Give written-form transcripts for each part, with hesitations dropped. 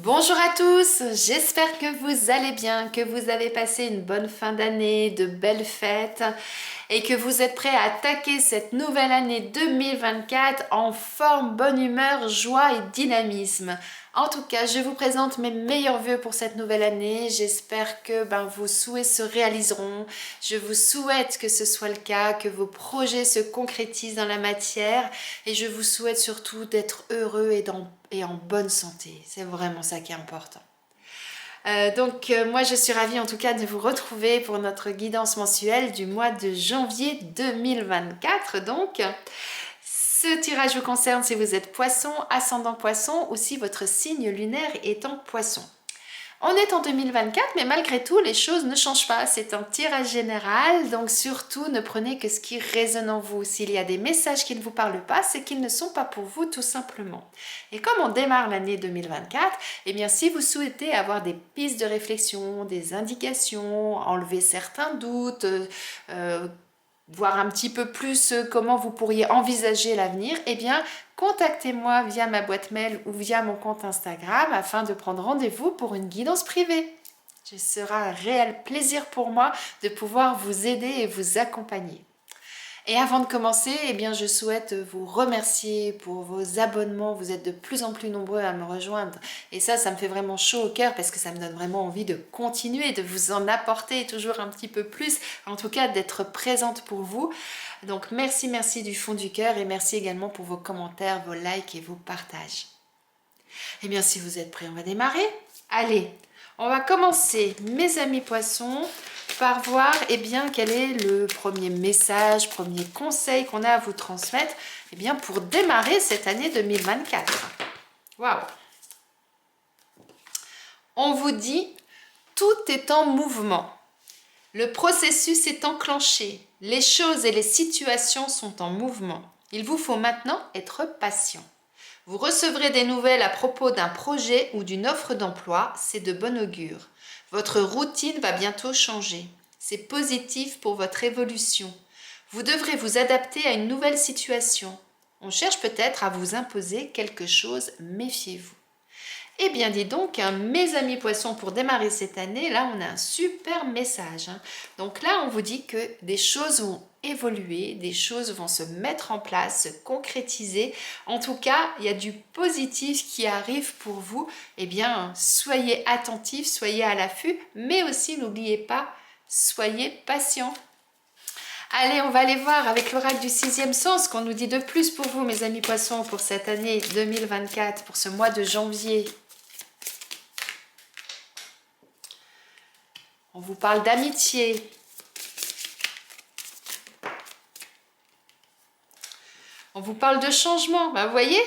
Bonjour à tous, j'espère que vous allez bien, que vous avez passé une bonne fin d'année, de belles fêtes et que vous êtes prêts à attaquer cette nouvelle année 2024 en forme, bonne humeur, joie et dynamisme. En tout cas, je vous présente mes meilleurs vœux pour cette nouvelle année. J'espère que vos souhaits se réaliseront. Je vous souhaite que ce soit le cas, que vos projets se concrétisent dans la matière et je vous souhaite surtout d'être heureux et en bonne santé. C'est vraiment ça qui est important. Moi je suis ravie en tout cas de vous retrouver pour notre guidance mensuelle du mois de janvier 2024. Donc, ce tirage vous concerne si vous êtes poisson, ascendant poisson ou si votre signe lunaire est en poisson. On est en 2024, mais malgré tout, les choses ne changent pas. C'est un tirage général, donc surtout ne prenez que ce qui résonne en vous. S'il y a des messages qui ne vous parlent pas, c'est qu'ils ne sont pas pour vous tout simplement. Et comme on démarre l'année 2024, eh bien si vous souhaitez avoir des pistes de réflexion, des indications, enlever certains doutes, voir un petit peu plus comment vous pourriez envisager l'avenir, eh bien contactez-moi via ma boîte mail ou via mon compte Instagram afin de prendre rendez-vous pour une guidance privée. Ce sera un réel plaisir pour moi de pouvoir vous aider et vous accompagner. Et avant de commencer, eh bien, je souhaite vous remercier pour vos abonnements. Vous êtes de plus en plus nombreux à me rejoindre. Et ça me fait vraiment chaud au cœur parce que ça me donne vraiment envie de continuer, de vous en apporter toujours un petit peu plus. En tout cas, d'être présente pour vous. Donc, merci du fond du cœur et merci également pour vos commentaires, vos likes et vos partages. Eh bien, si vous êtes prêts, on va démarrer. Allez, on va commencer, mes amis poissons, par voir quel est le premier message, premier conseil qu'on a à vous transmettre pour démarrer cette année 2024. Waouh! On vous dit, tout est en mouvement. Le processus est enclenché. Les choses et les situations sont en mouvement. Il vous faut maintenant être patient. Vous recevrez des nouvelles à propos d'un projet ou d'une offre d'emploi, c'est de bon augure. Votre routine va bientôt changer. C'est positif pour votre évolution. Vous devrez vous adapter à une nouvelle situation. On cherche peut-être à vous imposer quelque chose, méfiez-vous. Eh bien, dis donc, mes amis poissons, pour démarrer cette année, là, on a un super message. Donc là, on vous dit que des choses vont évoluer, des choses vont se mettre en place, se concrétiser. En tout cas, il y a du positif qui arrive pour vous. Eh bien, soyez attentifs, soyez à l'affût, mais aussi, n'oubliez pas, soyez patients. Allez, on va aller voir avec l'oracle du sixième sens qu'on nous dit de plus pour vous, mes amis poissons, pour cette année 2024, pour ce mois de janvier. On vous parle d'amitié. On vous parle de changement. Vous voyez,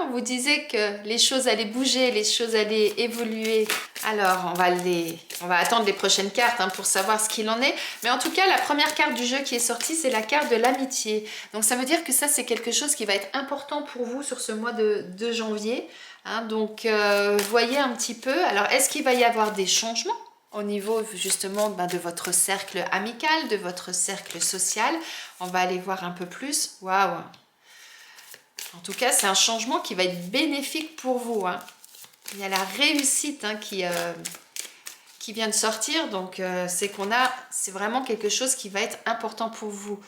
on vous disait que les choses allaient bouger, les choses allaient évoluer. Alors, on va attendre les prochaines cartes pour savoir ce qu'il en est. Mais en tout cas, la première carte du jeu qui est sortie, c'est la carte de l'amitié. Donc, ça veut dire que ça, c'est quelque chose qui va être important pour vous sur ce mois de janvier. Voyez un petit peu. Alors, est-ce qu'il va y avoir des changements au niveau justement de votre cercle amical, de votre cercle social? On va aller voir un peu plus. Waouh! En tout cas, c'est un changement qui va être bénéfique pour vous. Il y a la réussite qui vient de sortir. Donc, c'est vraiment quelque chose qui va être important pour vous.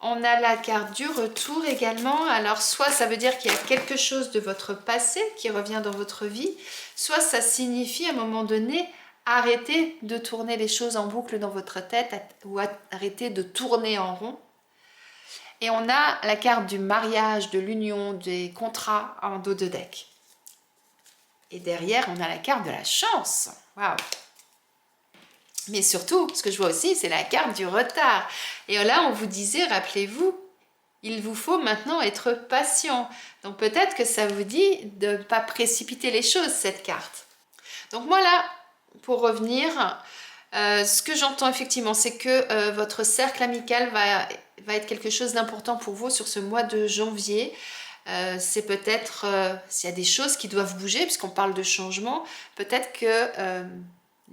On a la carte du retour également. Alors, soit ça veut dire qu'il y a quelque chose de votre passé qui revient dans votre vie, soit ça signifie à un moment donné arrêter de tourner les choses en boucle dans votre tête ou arrêter de tourner en rond. Et on a la carte du mariage, de l'union, des contrats en dos de deck. Et derrière, on a la carte de la chance. Waouh! Mais surtout, ce que je vois aussi, c'est la carte du retard. Et là, on vous disait, rappelez-vous, il vous faut maintenant être patient. Donc peut-être que ça vous dit de ne pas précipiter les choses, cette carte. Donc moi là, pour revenir, ce que j'entends effectivement, c'est que votre cercle amical va être quelque chose d'important pour vous sur ce mois de janvier. C'est peut-être, s'il y a des choses qui doivent bouger, puisqu'on parle de changement, peut-être que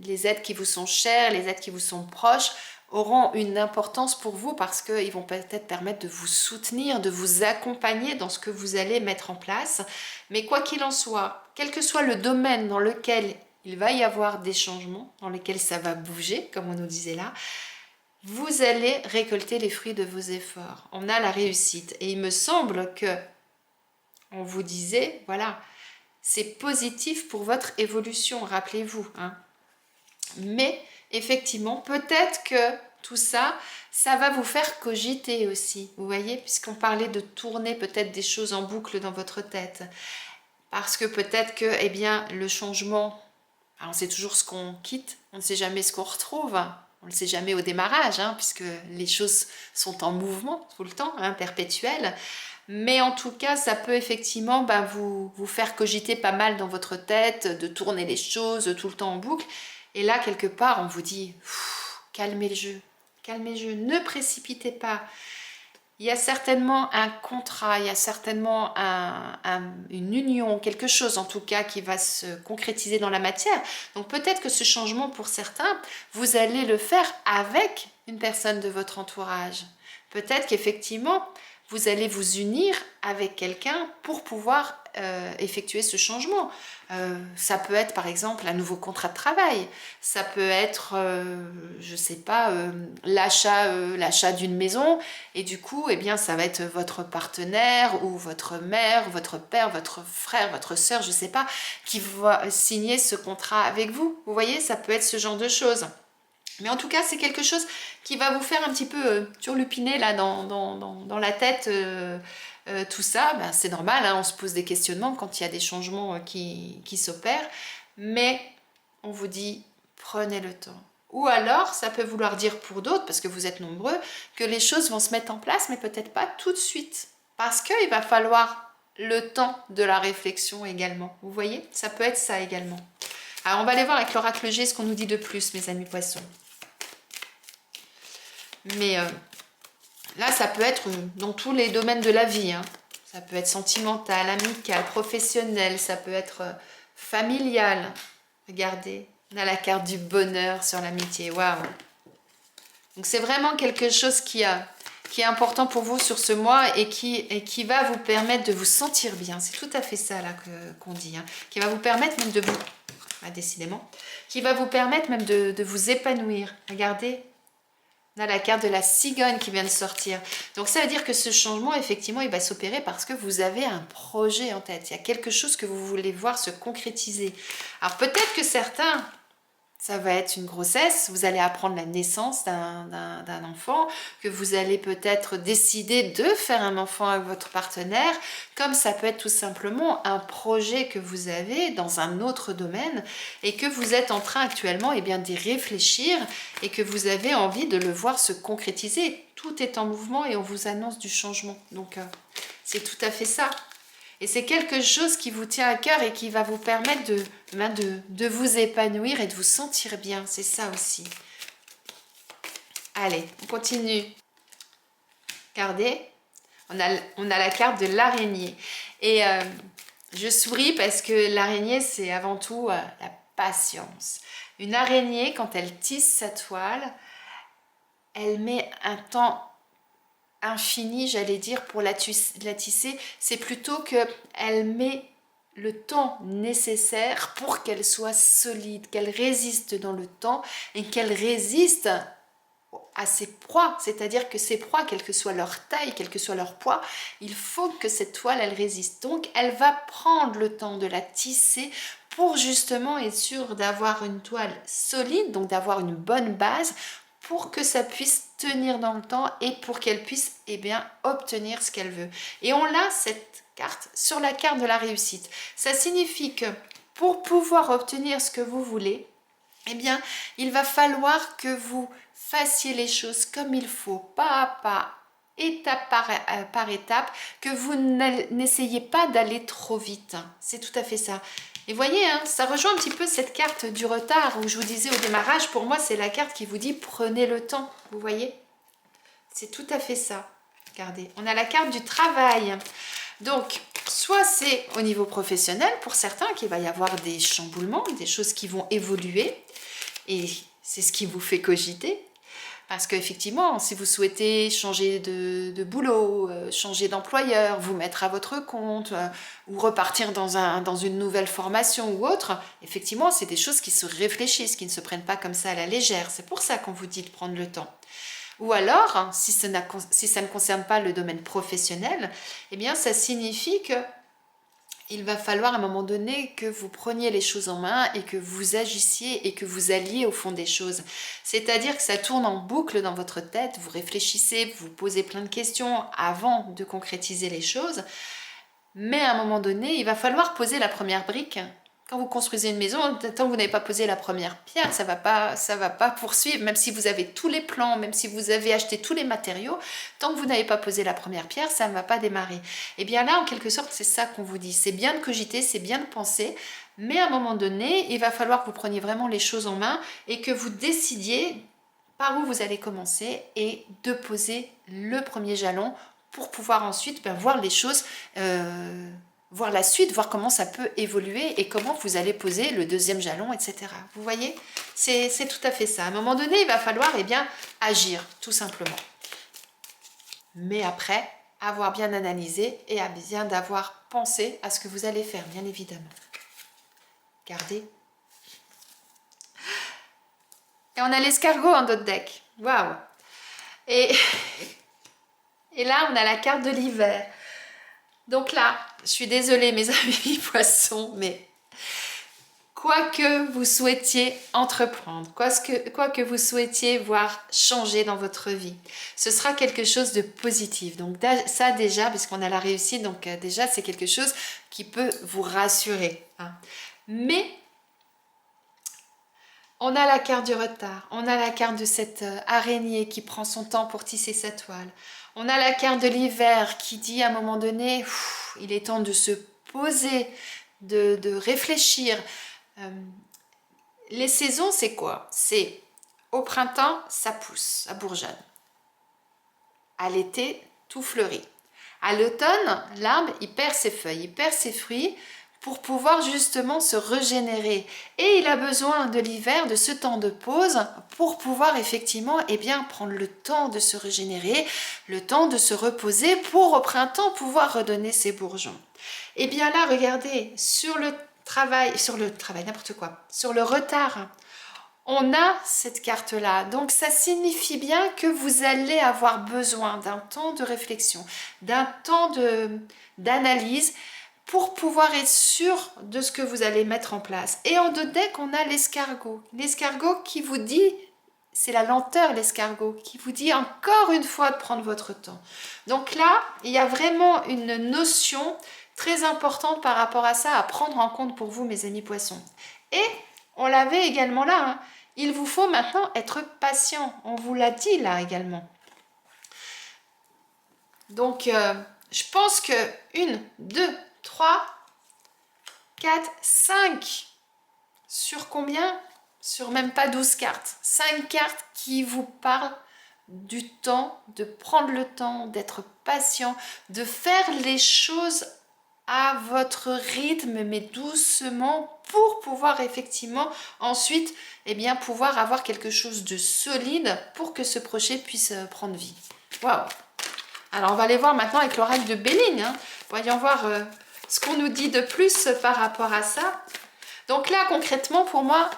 les êtres qui vous sont chers, les êtres qui vous sont proches, auront une importance pour vous parce qu'ils vont peut-être permettre de vous soutenir, de vous accompagner dans ce que vous allez mettre en place. Mais quoi qu'il en soit, quel que soit le domaine dans lequel il va y avoir des changements, dans lesquels ça va bouger, comme on nous disait là, vous allez récolter les fruits de vos efforts. On a la réussite. Et il me semble que on vous disait, voilà, c'est positif pour votre évolution, rappelez-vous. Hein. Mais effectivement, peut-être que tout ça, ça va vous faire cogiter aussi. Vous voyez, puisqu'on parlait de tourner peut-être des choses en boucle dans votre tête. Parce que peut-être que, eh bien, le changement, on sait toujours ce qu'on quitte, on ne sait jamais ce qu'on retrouve. On ne le sait jamais au démarrage, hein, puisque les choses sont en mouvement tout le temps, hein, perpétuel. Mais en tout cas, ça peut effectivement vous faire cogiter pas mal dans votre tête, de tourner les choses tout le temps en boucle. Et là, quelque part, on vous dit, calmez le jeu, ne précipitez pas. Il y a certainement un contrat, il y a certainement une union, quelque chose en tout cas qui va se concrétiser dans la matière. Donc peut-être que ce changement pour certains, vous allez le faire avec une personne de votre entourage. Peut-être qu'effectivement, vous allez vous unir avec quelqu'un pour pouvoir effectuer ce changement. Ça peut être par exemple un nouveau contrat de travail, ça peut être, je sais pas, l'achat d'une maison, et du coup, eh bien, ça va être votre partenaire ou votre mère, votre père, votre frère, votre sœur, je sais pas, qui va signer ce contrat avec vous. Vous voyez, ça peut être ce genre de choses. Mais en tout cas, c'est quelque chose qui va vous faire un petit peu turlupiner là dans la tête. Tout ça, c'est normal, hein, on se pose des questionnements quand il y a des changements qui s'opèrent. Mais on vous dit, prenez le temps. Ou alors, ça peut vouloir dire pour d'autres, parce que vous êtes nombreux, que les choses vont se mettre en place, mais peut-être pas tout de suite. Parce qu'il va falloir le temps de la réflexion également. Vous voyez, ça peut être ça également. Alors, on va aller voir avec l'oracle G ce qu'on nous dit de plus, mes amis poissons. Mais là, ça peut être dans tous les domaines de la vie. Hein. Ça peut être sentimental, amical, professionnel, ça peut être familial. Regardez, on a la carte du bonheur sur l'amitié. Waouh! Donc c'est vraiment quelque chose qui est important pour vous sur ce mois et qui va vous permettre de vous sentir bien. C'est tout à fait ça là qu'on dit. Hein. Qui va vous permettre même de vous... décidément. Qui va vous permettre même de vous épanouir. Regardez. On a la carte de la cigogne qui vient de sortir. Donc ça veut dire que ce changement, effectivement, il va s'opérer parce que vous avez un projet en tête. Il y a quelque chose que vous voulez voir se concrétiser. Alors peut-être que certains, ça va être une grossesse, vous allez apprendre la naissance d'un enfant, que vous allez peut-être décider de faire un enfant avec votre partenaire, comme ça peut être tout simplement un projet que vous avez dans un autre domaine et que vous êtes en train actuellement d'y réfléchir et que vous avez envie de le voir se concrétiser. Tout est en mouvement et on vous annonce du changement. Donc c'est tout à fait ça. Et c'est quelque chose qui vous tient à cœur et qui va vous permettre de vous épanouir et de vous sentir bien. C'est ça aussi. Allez, on continue. Regardez, on a la carte de l'araignée. Et je souris parce que l'araignée, c'est avant tout la patience. Une araignée, quand elle tisse sa toile, elle met un temps infini, j'allais dire, pour la tisser. C'est plutôt qu'elle met le temps nécessaire pour qu'elle soit solide, qu'elle résiste dans le temps et qu'elle résiste à ses proies, c'est-à-dire que ses proies, quelle que soit leur taille, quel que soit leur poids, il faut que cette toile, elle résiste. Donc, elle va prendre le temps de la tisser pour justement être sûre d'avoir une toile solide, donc d'avoir une bonne base pour que ça puisse tenir dans le temps et pour qu'elle puisse obtenir ce qu'elle veut. Et on a cette carte sur la carte de la réussite. Ça signifie que pour pouvoir obtenir ce que vous voulez, il va falloir que vous fassiez les choses comme il faut, pas à pas, étape par étape, que vous n'essayez pas d'aller trop vite. C'est tout à fait ça. Et voyez, hein, ça rejoint un petit peu cette carte du retard où je vous disais au démarrage, pour moi, c'est la carte qui vous dit prenez le temps. Vous voyez? C'est tout à fait ça. Regardez, on a la carte du travail. Donc, soit c'est au niveau professionnel, pour certains, qu'il va y avoir des chamboulements, des choses qui vont évoluer. Et c'est ce qui vous fait cogiter. Parce qu'effectivement, si vous souhaitez changer de boulot, changer d'employeur, vous mettre à votre compte, ou repartir dans une nouvelle formation ou autre, effectivement, c'est des choses qui se réfléchissent, qui ne se prennent pas comme ça à la légère. C'est pour ça qu'on vous dit de prendre le temps. Ou alors, si ça ne concerne pas le domaine professionnel, eh bien, ça signifie que il va falloir à un moment donné que vous preniez les choses en main et que vous agissiez et que vous alliez au fond des choses. C'est-à-dire que ça tourne en boucle dans votre tête, vous réfléchissez, vous posez plein de questions avant de concrétiser les choses. Mais à un moment donné, il va falloir poser la première brique. Quand vous construisez une maison, tant que vous n'avez pas posé la première pierre, ça va pas poursuivre. Même si vous avez tous les plans, même si vous avez acheté tous les matériaux, tant que vous n'avez pas posé la première pierre, ça ne va pas démarrer. Et bien là, en quelque sorte, c'est ça qu'on vous dit. C'est bien de cogiter, c'est bien de penser, mais à un moment donné, il va falloir que vous preniez vraiment les choses en main et que vous décidiez par où vous allez commencer et de poser le premier jalon pour pouvoir ensuite voir les choses, voir la suite, voir comment ça peut évoluer et comment vous allez poser le deuxième jalon, etc. Vous voyez, c'est tout à fait ça. À un moment donné, il va falloir agir, tout simplement. Mais après, avoir bien analysé et à bien d'avoir pensé à ce que vous allez faire, bien évidemment. Regardez. Et on a l'escargot en d'autres deck. Waouh! Et là, on a la carte de l'hiver. Donc là, je suis désolée mes amis poissons, mais quoi que vous souhaitiez entreprendre, quoi que vous souhaitiez voir changer dans votre vie, ce sera quelque chose de positif. Donc ça déjà, puisqu'on a la réussite, donc déjà c'est quelque chose qui peut vous rassurer. Hein. Mais on a la carte du retard, on a la carte de cette araignée qui prend son temps pour tisser sa toile. On a la carte de l'hiver qui dit à un moment donné, il est temps de se poser, de réfléchir. Les saisons, c'est quoi? C'est au printemps, ça pousse, ça bourgeonne. À l'été, tout fleurit. À l'automne, l'arbre, il perd ses feuilles, il perd ses fruits pour pouvoir justement se régénérer. Et il a besoin de l'hiver, de ce temps de pause, pour pouvoir effectivement prendre le temps de se régénérer, le temps de se reposer, pour au printemps pouvoir redonner ses bourgeons. Et bien là, regardez, sur le travail, n'importe quoi, sur le retard, on a cette carte-là. Donc ça signifie bien que vous allez avoir besoin d'un temps de réflexion, d'un temps d'analyse, pour pouvoir être sûr de ce que vous allez mettre en place. Et en deux decks, on a l'escargot. L'escargot qui vous dit, c'est la lenteur l'escargot, qui vous dit encore une fois de prendre votre temps. Donc là, il y a vraiment une notion très importante par rapport à ça à prendre en compte pour vous, mes amis poissons. Et on l'avait également là, hein. Il vous faut maintenant être patient. On vous l'a dit là également. Donc, je pense que 1, 2, 3, 4, 5, sur combien? Sur même pas 12 cartes. 5 cartes qui vous parlent du temps, de prendre le temps, d'être patient, de faire les choses à votre rythme, mais doucement, pour pouvoir effectivement ensuite pouvoir avoir quelque chose de solide pour que ce projet puisse prendre vie. Waouh! Alors on va aller voir maintenant avec l'oracle de Béline. Hein. Voyons voir ce qu'on nous dit de plus par rapport à ça. Donc là, concrètement, pour moi,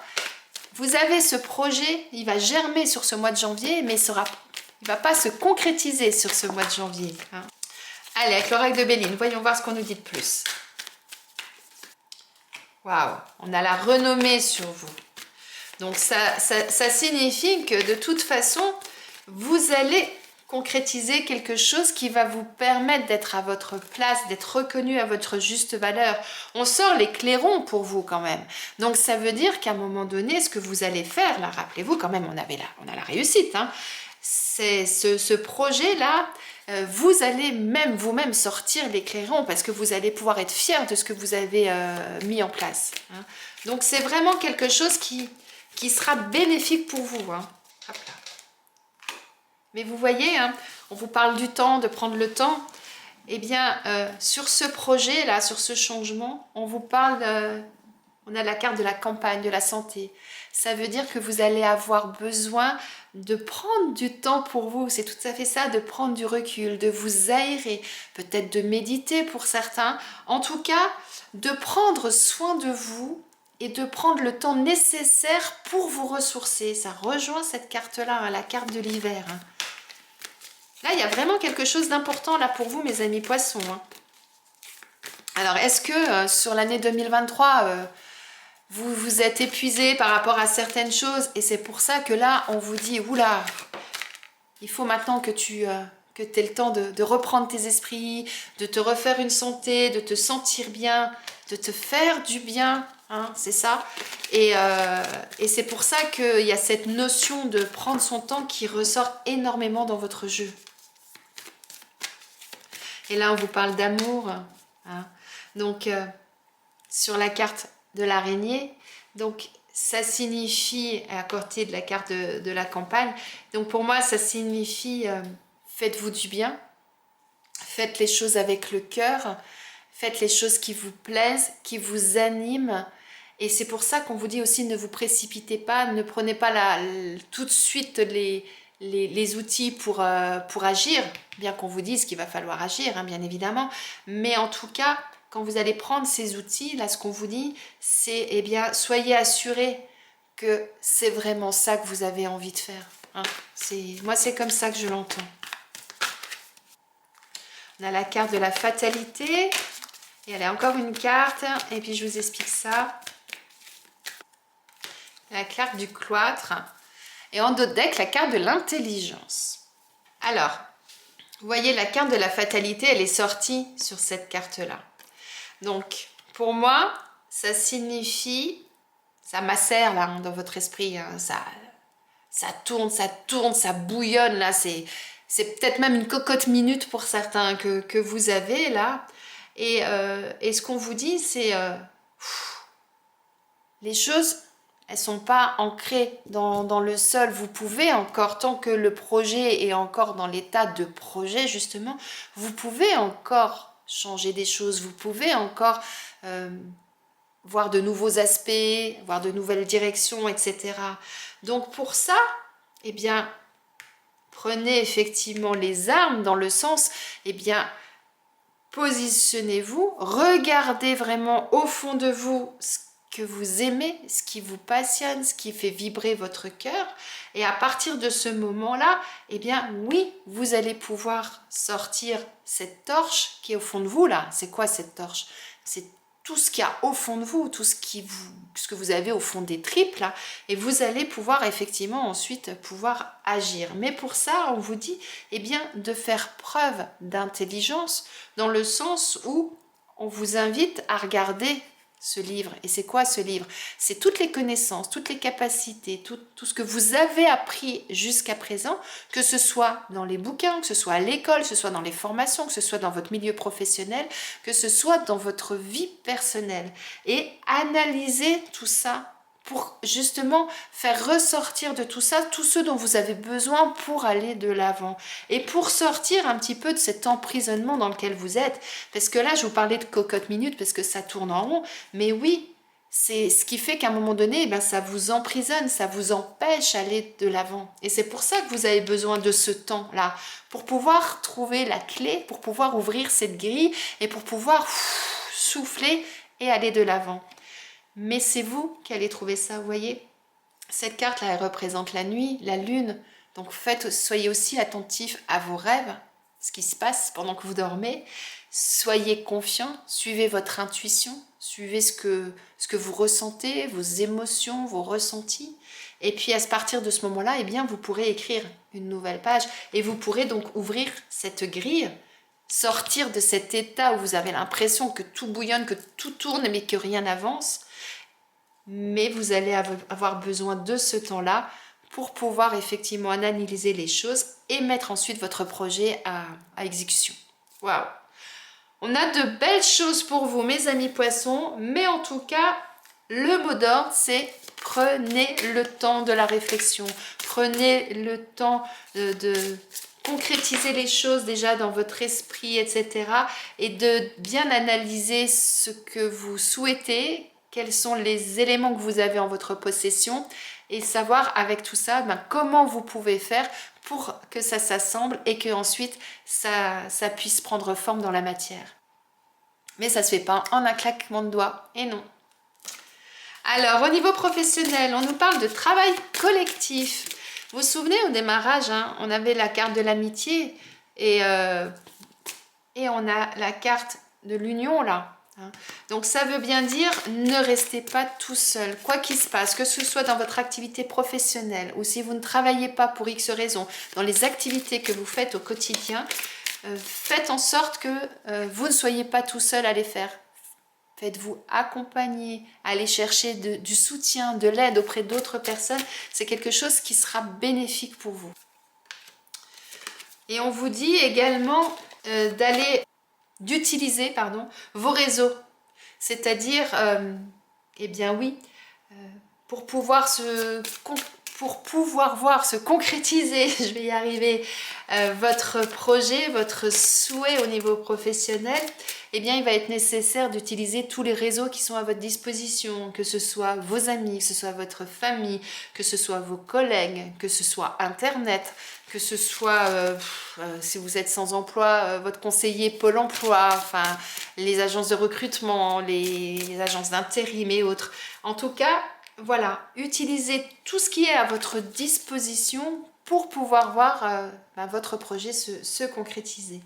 vous avez ce projet, il va germer sur ce mois de janvier, mais il ne va pas se concrétiser sur ce mois de janvier. Hein. Allez, avec l'oracle de Béline, voyons voir ce qu'on nous dit de plus. Waouh, on a la renommée sur vous. Donc ça signifie que de toute façon, vous allez concrétiser quelque chose qui va vous permettre d'être à votre place, d'être reconnu à votre juste valeur. On sort les clairons pour vous quand même. Donc ça veut dire qu'à un moment donné, ce que vous allez faire, là, rappelez-vous quand même, on a la réussite. Hein. C'est ce projet-là, vous allez vous-même sortir les clairons parce que vous allez pouvoir être fier de ce que vous avez mis en place. Hein. Donc c'est vraiment quelque chose qui sera bénéfique pour vous. Hein. Hop là. Mais vous voyez, hein, on vous parle du temps, de prendre le temps. Eh bien, sur ce projet-là, sur ce changement, on vous parle, on a la carte de la campagne, de la santé. ça veut dire que vous allez avoir besoin de prendre du temps pour vous. C'est tout à fait ça, de prendre du recul, de vous aérer, peut-être de méditer pour certains. En tout cas, de prendre soin de vous et de prendre le temps nécessaire pour vous ressourcer. Ça rejoint cette carte-là, hein, la carte de l'hiver. Hein. Là, il y a vraiment quelque chose d'important là pour vous, mes amis poissons. Hein. Alors, est-ce que sur l'année 2023, vous vous êtes épuisé par rapport à certaines choses et c'est pour ça que là, on vous dit, oula, il faut maintenant que tu aies le temps de reprendre tes esprits, de te refaire une santé, de te sentir bien, de te faire du bien, hein, c'est ça. Et c'est pour ça qu'il y a cette notion de prendre son temps qui ressort énormément dans votre jeu. Et là, on vous parle d'amour. Hein. Donc, sur la carte de l'araignée, donc ça signifie, à côté de la carte de la campagne, donc pour moi, ça signifie faites-vous du bien, faites les choses avec le cœur, faites les choses qui vous plaisent, qui vous animent. Et c'est pour ça qu'on vous dit aussi ne vous précipitez pas, ne prenez pas tout de suite les outils pour agir, bien qu'on vous dise qu'il va falloir agir, hein, bien évidemment. Mais en tout cas, quand vous allez prendre ces outils, là, ce qu'on vous dit, c'est, eh bien, soyez assurés que c'est vraiment ça que vous avez envie de faire. Hein. Moi, c'est comme ça que je l'entends. On a la carte de la fatalité. Et elle a encore une carte. Et puis, je vous explique ça. La carte du cloître. Et en dos de deck, la carte de l'intelligence. Alors, vous voyez, la carte de la fatalité, elle est sortie sur cette carte-là. Donc, pour moi, ça signifie, ça macère là dans votre esprit, hein, ça tourne, ça bouillonne là, c'est peut-être même une cocotte minute pour certains que vous avez là. Et ce qu'on vous dit, c'est les choses, elles sont pas ancrées dans le sol. Vous pouvez encore, tant que le projet est encore dans l'état de projet justement, vous pouvez encore changer des choses, vous pouvez encore voir de nouveaux aspects, voir de nouvelles directions, etc. Donc pour ça, eh bien, prenez effectivement les armes dans le sens, eh bien, positionnez-vous, regardez vraiment au fond de vous ce que vous aimez, ce qui vous passionne, ce qui fait vibrer votre cœur. Et à partir de ce moment-là, eh bien oui, vous allez pouvoir sortir cette torche qui est au fond de vous là. C'est quoi cette torche? C'est tout ce qu'il y a au fond de vous, tout ce que vous avez au fond des tripes là. Et vous allez pouvoir effectivement ensuite pouvoir agir. Mais pour ça, on vous dit eh bien de faire preuve d'intelligence dans le sens où on vous invite à regarder ce livre. Et c'est quoi ce livre? C'est toutes les connaissances, toutes les capacités, tout ce que vous avez appris jusqu'à présent, que ce soit dans les bouquins, que ce soit à l'école, que ce soit dans les formations, que ce soit dans votre milieu professionnel, que ce soit dans votre vie personnelle. Et analyser tout ça pour justement faire ressortir de tout ça tout ce dont vous avez besoin pour aller de l'avant et pour sortir un petit peu de cet emprisonnement dans lequel vous êtes. Parce que là, je vous parlais de cocotte minute parce que ça tourne en rond, mais oui, c'est ce qui fait qu'à un moment donné, eh bien, ça vous emprisonne, ça vous empêche d'aller de l'avant. Et c'est pour ça que vous avez besoin de ce temps-là, pour pouvoir trouver la clé, pour pouvoir ouvrir cette grille et pour pouvoir souffler et aller de l'avant. Mais c'est vous qui allez trouver ça, vous voyez. Cette carte-là, elle représente la nuit, la lune. Donc soyez aussi attentifs à vos rêves, ce qui se passe pendant que vous dormez. Soyez confiants, suivez votre intuition, suivez ce que vous ressentez, vos émotions, vos ressentis. Et puis à partir de ce moment-là, eh bien, vous pourrez écrire une nouvelle page et vous pourrez donc ouvrir cette grille, sortir de cet état où vous avez l'impression que tout bouillonne, que tout tourne mais que rien n'avance. Mais vous allez avoir besoin de ce temps-là pour pouvoir effectivement analyser les choses et mettre ensuite votre projet à exécution. Waouh! On a de belles choses pour vous, mes amis poissons, mais en tout cas, le mot d'ordre, c'est prenez le temps de la réflexion, prenez le temps de concrétiser les choses déjà dans votre esprit, etc. et de bien analyser ce que vous souhaitez, quels sont les éléments que vous avez en votre possession et savoir avec tout ça comment vous pouvez faire pour que ça s'assemble et que ensuite ça puisse prendre forme dans la matière. Mais ça se fait pas en un claquement de doigts, et non. Alors, au niveau professionnel, on nous parle de travail collectif. Vous vous souvenez, au démarrage, on avait la carte de l'amitié et on a la carte de l'union, là. Donc, ça veut bien dire, ne restez pas tout seul. Quoi qu'il se passe, que ce soit dans votre activité professionnelle ou si vous ne travaillez pas pour X raisons, dans les activités que vous faites au quotidien, faites en sorte que vous ne soyez pas tout seul à les faire. Faites-vous accompagner, allez chercher du soutien, de l'aide auprès d'autres personnes. C'est quelque chose qui sera bénéfique pour vous. Et on vous dit également d'utiliser vos réseaux. C'est-à-dire, eh bien oui, pour pouvoir voir se concrétiser, je vais y arriver, votre projet, votre souhait au niveau professionnel, eh bien il va être nécessaire d'utiliser tous les réseaux qui sont à votre disposition, que ce soit vos amis, que ce soit votre famille, que ce soit vos collègues, que ce soit Internet, que ce soit, si vous êtes sans emploi, votre conseiller Pôle emploi, enfin les agences de recrutement, les agences d'intérim et autres. En tout cas, voilà, utilisez tout ce qui est à votre disposition pour pouvoir voir votre projet se concrétiser.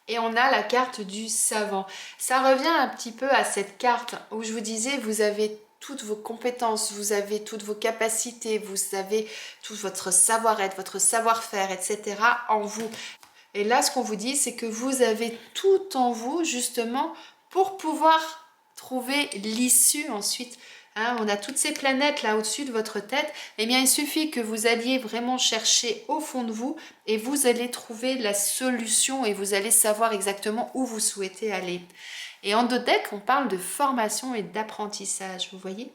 Et on a la carte du savant. Ça revient un petit peu à cette carte où je vous disais, vous avez toutes vos compétences, vous avez toutes vos capacités, vous avez tout votre savoir-être, votre savoir-faire, etc. en vous. Et là, ce qu'on vous dit, c'est que vous avez tout en vous, justement, pour pouvoir trouver l'issue ensuite. On a toutes ces planètes là au-dessus de votre tête. Eh bien, il suffit que vous alliez vraiment chercher au fond de vous et vous allez trouver la solution et vous allez savoir exactement où vous souhaitez aller. Et en Dodec, on parle de formation et d'apprentissage, vous voyez?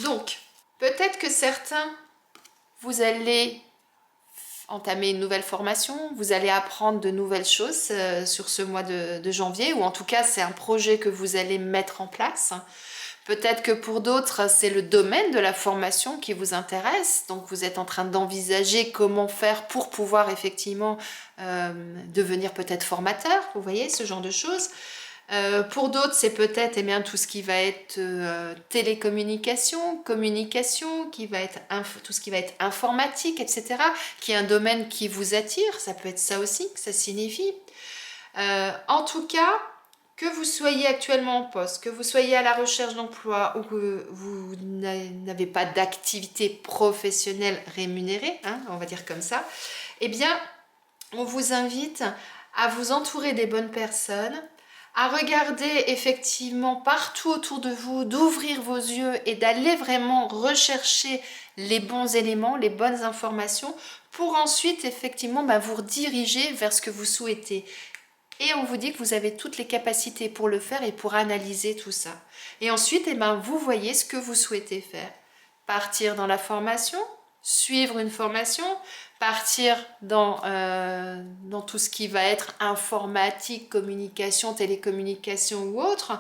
Donc, peut-être que certains, vous allez entamer une nouvelle formation, vous allez apprendre de nouvelles choses sur ce mois de janvier, ou en tout cas, c'est un projet que vous allez mettre en place. Peut-être que pour d'autres, c'est le domaine de la formation qui vous intéresse. Donc, vous êtes en train d'envisager comment faire pour pouvoir effectivement devenir peut-être formateur. Vous voyez, ce genre de choses. Pour d'autres, c'est peut-être tout ce qui va être télécommunication, communication, tout ce qui va être informatique, etc. Qui est un domaine qui vous attire. Ça peut être ça aussi que ça signifie. En tout cas, que vous soyez actuellement en poste, que vous soyez à la recherche d'emploi ou que vous n'avez pas d'activité professionnelle rémunérée, on va dire comme ça, eh bien, on vous invite à vous entourer des bonnes personnes, à regarder effectivement partout autour de vous, d'ouvrir vos yeux et d'aller vraiment rechercher les bons éléments, les bonnes informations pour ensuite effectivement vous rediriger vers ce que vous souhaitez. Et on vous dit que vous avez toutes les capacités pour le faire et pour analyser tout ça. Et ensuite, vous voyez ce que vous souhaitez faire. Partir dans la formation, suivre une formation, partir dans tout ce qui va être informatique, communication, télécommunication ou autre.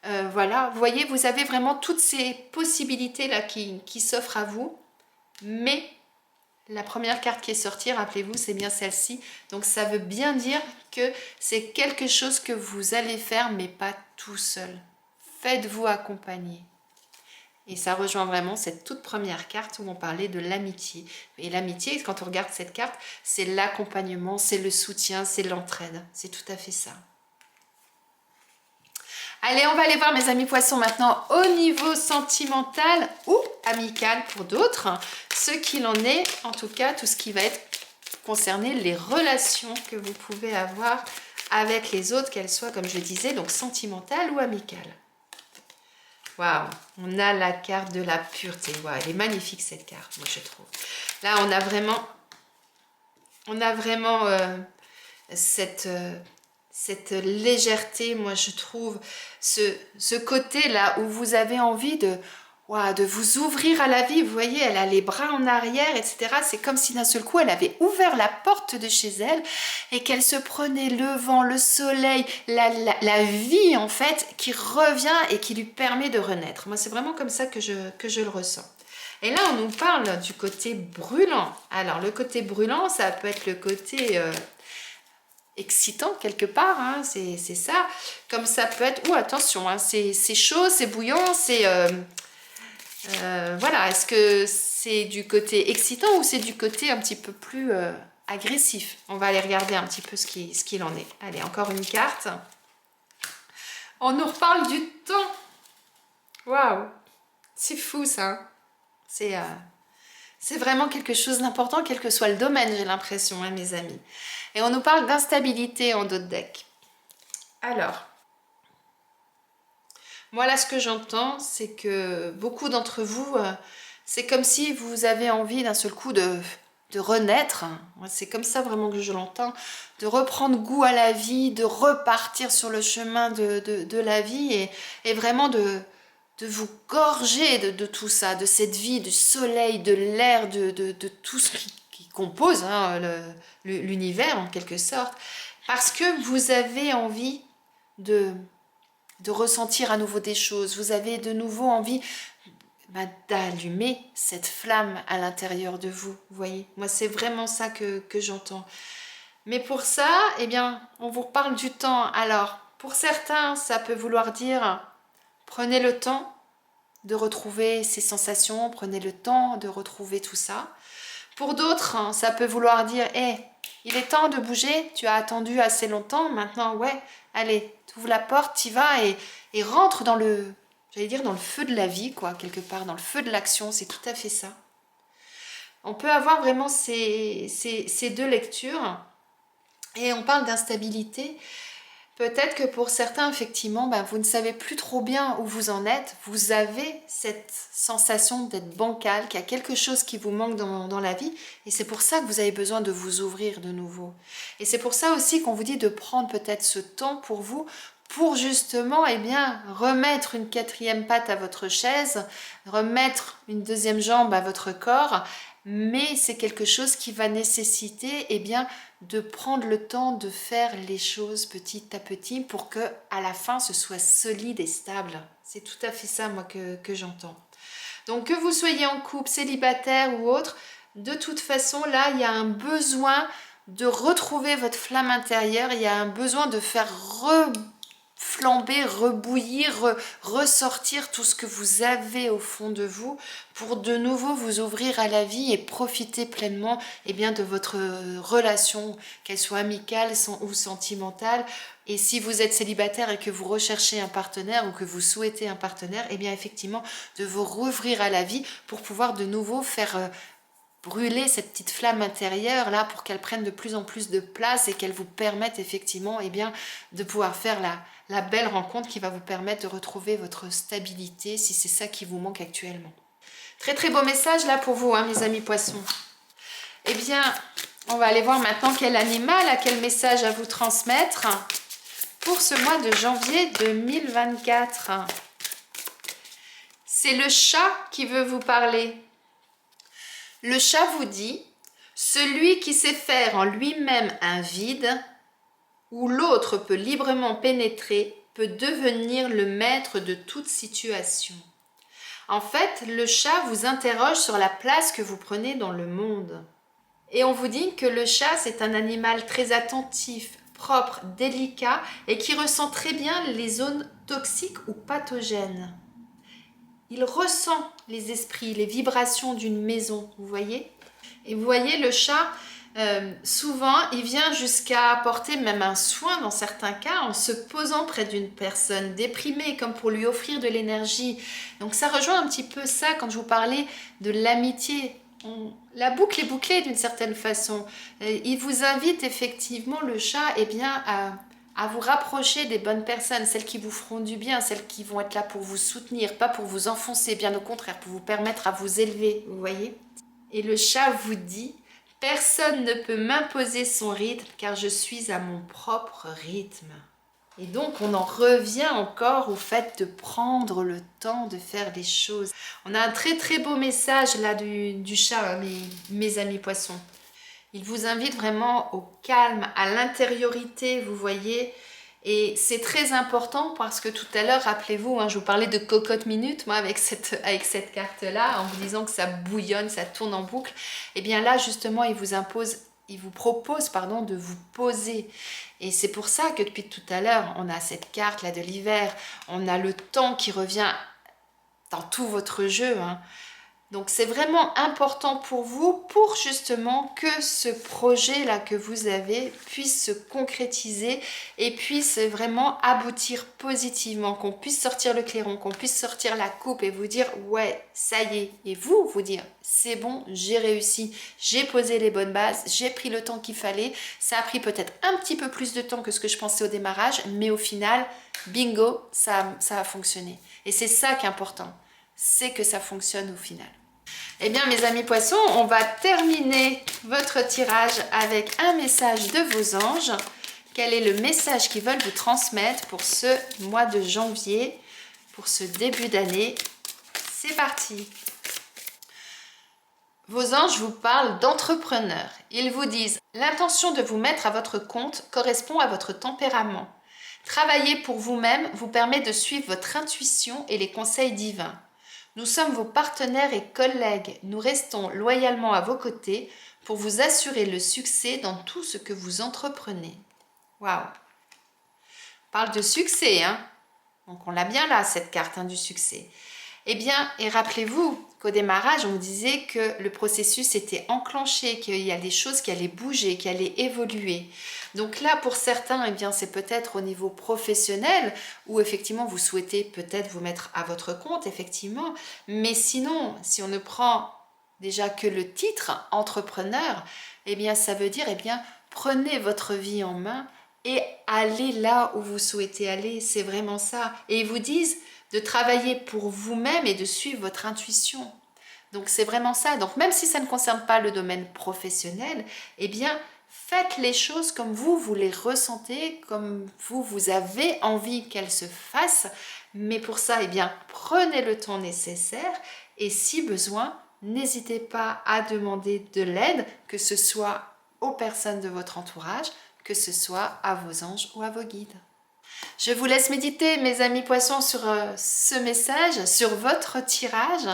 Voilà, vous voyez, vous avez vraiment toutes ces possibilités-là qui s'offrent à vous. Mais la première carte qui est sortie, rappelez-vous, c'est bien celle-ci. Donc ça veut bien dire que c'est quelque chose que vous allez faire, mais pas tout seul. Faites-vous accompagner. Et ça rejoint vraiment cette toute première carte où on parlait de l'amitié. Et l'amitié, quand on regarde cette carte, c'est l'accompagnement, c'est le soutien, c'est l'entraide. C'est tout à fait ça. Allez, on va aller voir mes amis poissons maintenant au niveau sentimental ou amical pour d'autres. Ce qu'il en est, en tout cas, tout ce qui va être concerné les relations que vous pouvez avoir avec les autres, qu'elles soient, comme je disais, donc sentimentales ou amicales. Waouh, on a la carte de la pureté. Waouh, elle est magnifique cette carte, moi je trouve. Là, on a vraiment cette légèreté, moi je trouve, ce côté là où vous avez envie de Ouah, de vous ouvrir à la vie. Vous voyez, elle a les bras en arrière, etc. C'est comme si d'un seul coup, elle avait ouvert la porte de chez elle et qu'elle se prenait le vent, le soleil, la vie en fait, qui revient et qui lui permet de renaître. Moi, c'est vraiment comme ça que je le ressens. Et là, on nous parle du côté brûlant. Alors, le côté brûlant, ça peut être le côté excitant quelque part, hein, c'est ça. Comme ça peut être... Ouh, attention, hein, c'est chaud, c'est bouillant, c'est... voilà, est-ce que c'est du côté excitant ou c'est du côté un petit peu plus agressif? On va aller regarder un petit peu ce qu'il en est. Allez, encore une carte. On nous reparle du temps. Waouh, c'est fou ça. C'est vraiment quelque chose d'important, quel que soit le domaine, j'ai l'impression, hein, mes amis. Et on nous parle d'instabilité en dos de deck. Alors, moi là, ce que j'entends, c'est que beaucoup d'entre vous, c'est comme si vous avez envie d'un seul coup de renaître. C'est comme ça vraiment que je l'entends. De reprendre goût à la vie, de repartir sur le chemin de la vie et vraiment de vous gorger de tout ça, de cette vie, du soleil, de l'air, de tout ce qui compose hein, l'univers en quelque sorte. Parce que vous avez envie de ressentir à nouveau des choses. Vous avez de nouveau envie d'allumer cette flamme à l'intérieur de vous. Vous voyez, moi c'est vraiment ça que j'entends. Mais pour ça, eh bien, on vous parle du temps. Alors, pour certains, ça peut vouloir dire prenez le temps de retrouver ces sensations, prenez le temps de retrouver tout ça. Pour d'autres, hein, ça peut vouloir dire hey, il est temps de bouger, tu as attendu assez longtemps, maintenant, ouais, allez, tu ouvres la porte, t'y vas et rentre dans le, j'allais dire, dans le feu de la vie, quoi, quelque part, dans le feu de l'action, c'est tout à fait ça. On peut avoir vraiment ces deux lectures et on parle d'instabilité. Peut-être que pour certains, effectivement, vous ne savez plus trop bien où vous en êtes. Vous avez cette sensation d'être bancal, qu'il y a quelque chose qui vous manque dans la vie. Et c'est pour ça que vous avez besoin de vous ouvrir de nouveau. Et c'est pour ça aussi qu'on vous dit de prendre peut-être ce temps pour vous, pour justement remettre une quatrième patte à votre chaise, remettre une deuxième jambe à votre corps. Mais c'est quelque chose qui va nécessiter de prendre le temps de faire les choses petit à petit pour que à la fin ce soit solide et stable. C'est tout à fait ça moi que j'entends. Donc que vous soyez en couple, célibataire ou autre, de toute façon là il y a un besoin de retrouver votre flamme intérieure, il y a un besoin de faire flamber, rebouillir, ressortir tout ce que vous avez au fond de vous pour de nouveau vous ouvrir à la vie et profiter pleinement de votre relation, qu'elle soit amicale ou sentimentale. Et si vous êtes célibataire et que vous recherchez un partenaire ou que vous souhaitez un partenaire, effectivement de vous rouvrir à la vie pour pouvoir de nouveau faire brûler cette petite flamme intérieure là pour qu'elle prenne de plus en plus de place et qu'elle vous permette effectivement de pouvoir faire la belle rencontre qui va vous permettre de retrouver votre stabilité si c'est ça qui vous manque actuellement. Très très beau message là pour vous, hein, mes amis poissons. On va aller voir maintenant quel animal a quel message à vous transmettre pour ce mois de janvier 2024. C'est le chat qui veut vous parler. Le chat vous dit, celui qui sait faire en lui-même un vide, où l'autre peut librement pénétrer, peut devenir le maître de toute situation. En fait, le chat vous interroge sur la place que vous prenez dans le monde. Et on vous dit que le chat, c'est un animal très attentif, propre, délicat et qui ressent très bien les zones toxiques ou pathogènes. Il ressent les esprits, les vibrations d'une maison, vous voyez? Et vous voyez, le chat, souvent, il vient jusqu'à apporter même un soin dans certains cas en se posant près d'une personne déprimée, comme pour lui offrir de l'énergie. Donc ça rejoint un petit peu ça quand je vous parlais de l'amitié. La boucle est bouclée d'une certaine façon. Il vous invite effectivement, le chat, à vous rapprocher des bonnes personnes, celles qui vous feront du bien, celles qui vont être là pour vous soutenir, pas pour vous enfoncer, bien au contraire, pour vous permettre à vous élever, vous voyez? Et le chat vous dit, personne ne peut m'imposer son rythme car je suis à mon propre rythme. Et donc, on en revient encore au fait de prendre le temps de faire les choses. On a un très très beau message là du chat, hein, mes amis poissons. Il vous invite vraiment au calme, à l'intériorité, vous voyez. Et c'est très important parce que tout à l'heure, rappelez-vous, hein, je vous parlais de cocotte minute, moi, avec cette carte-là, en vous disant que ça bouillonne, ça tourne en boucle. Et bien là, justement, il vous propose, pardon, de vous poser. Et c'est pour ça que depuis tout à l'heure, on a cette carte là de l'hiver, on a le temps qui revient dans tout votre jeu, hein. Donc c'est vraiment important pour vous, pour justement que ce projet-là que vous avez puisse se concrétiser et puisse vraiment aboutir positivement, qu'on puisse sortir le clairon, qu'on puisse sortir la coupe et vous dire ouais, ça y est. Et vous dire c'est bon, j'ai réussi, j'ai posé les bonnes bases, j'ai pris le temps qu'il fallait. Ça a pris peut-être un petit peu plus de temps que ce que je pensais au démarrage, mais au final, bingo, ça a fonctionné. Et c'est ça qui est important, c'est que ça fonctionne au final. Eh bien mes amis poissons, on va terminer votre tirage avec un message de vos anges. Quel est le message qu'ils veulent vous transmettre pour ce mois de janvier, pour ce début d'année? C'est parti! Vos anges vous parlent d'entrepreneurs. Ils vous disent « L'intention de vous mettre à votre compte correspond à votre tempérament. Travailler pour vous-même vous permet de suivre votre intuition et les conseils divins. Nous sommes vos partenaires et collègues. Nous restons loyalement à vos côtés pour vous assurer le succès dans tout ce que vous entreprenez. » Waouh! On parle de succès, hein? Donc on l'a bien là, cette carte, hein, du succès. Eh bien, et rappelez-vous qu'au démarrage, on disait que le processus était enclenché, qu'il y a des choses qui allaient bouger, qui allaient évoluer. Donc là, pour certains, eh bien, c'est peut-être au niveau professionnel où effectivement vous souhaitez peut-être vous mettre à votre compte, effectivement. Mais sinon, si on ne prend déjà que le titre entrepreneur, eh bien, ça veut dire, eh bien, prenez votre vie en main et allez là où vous souhaitez aller. C'est vraiment ça. Et ils vous disent de travailler pour vous-même et de suivre votre intuition. Donc c'est vraiment ça. Donc même si ça ne concerne pas le domaine professionnel, eh bien faites les choses comme vous les ressentez, comme vous avez envie qu'elles se fassent. Mais pour ça, eh bien prenez le temps nécessaire et si besoin, n'hésitez pas à demander de l'aide, que ce soit aux personnes de votre entourage, que ce soit à vos anges ou à vos guides. Je vous laisse méditer, mes amis poissons, sur ce message, sur votre tirage.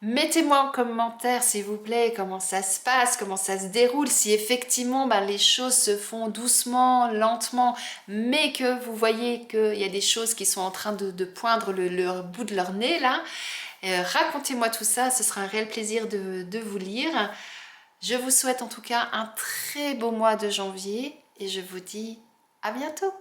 Mettez-moi en commentaire, s'il vous plaît, comment ça se passe, comment ça se déroule, si effectivement les choses se font doucement, lentement, mais que vous voyez qu'il y a des choses qui sont en train de poindre le bout de leur nez, là. Racontez-moi tout ça, ce sera un réel plaisir de vous lire. Je vous souhaite en tout cas un très beau mois de janvier et je vous dis à bientôt.